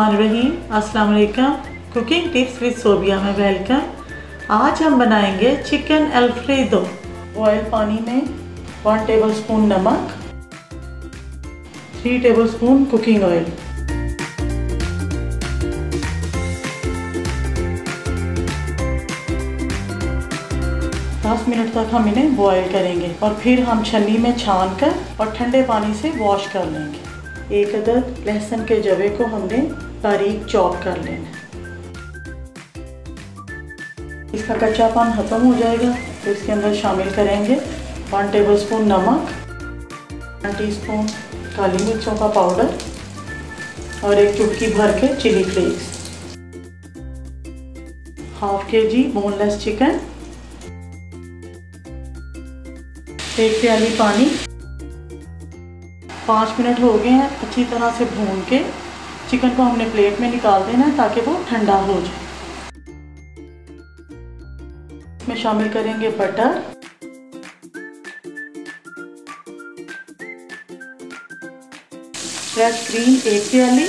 बिस्मिल्लाहिर्रहमानिर्रहीम। अस्सलाम वालेकुम। कुकिंग टिप्स विद सोबिया में वेलकम। आज हम बनाएंगे चिकन अल्फ्रेडो। बॉयल पानी में 1 टेबलस्पून नमक, 3 टेबलस्पून कुकिंग ऑयल, मिनट तक हम इन्हें बॉयल करेंगे और फिर हम छन्नी में छान कर और ठंडे पानी से वॉश कर लेंगे। 1 अदद लहसुन के जवे को हमने बारीक चॉप कर लेना। इसका कच्चापन खत्म हो जाएगा तो इसके अंदर शामिल करेंगे 1 टेबलस्पून नमक, 1 टीस्पून काली मिर्चों का पाउडर और 1 चुटकी भर के chilli flakes, ½ kg boneless chicken, 1 प्याली पानी। 5 मिनट हो गए हैं। अच्छी तरह से भून के चिकन को हमने प्लेट में निकाल देना है ताकि वो ठंडा हो जाए। इसमें शामिल करेंगे बटर, फ्रेश क्रीम 1 प्याली,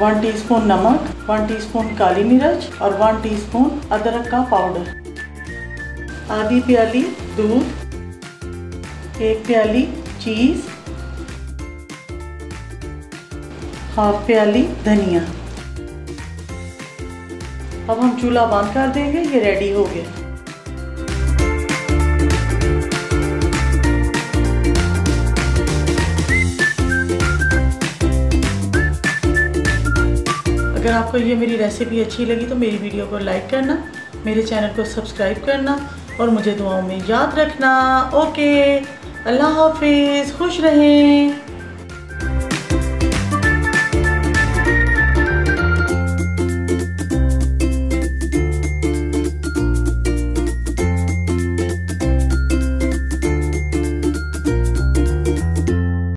1 टीस्पून नमक, 1 टीस्पून काली मिर्च और 1 टीस्पून अदरक का पाउडर, आधी प्याली दूध, 1 प्याली चीज़, ½ प्याली धनिया। अब हम चूल्हा बंद कर देंगे। ये रेडी हो गया। अगर आपको ये मेरी रेसिपी अच्छी लगी तो मेरी वीडियो को लाइक करना, मेरे चैनल को सब्सक्राइब करना और मुझे दुआओं में याद रखना। ओके, अल्लाह हाफिज़, खुश रहें।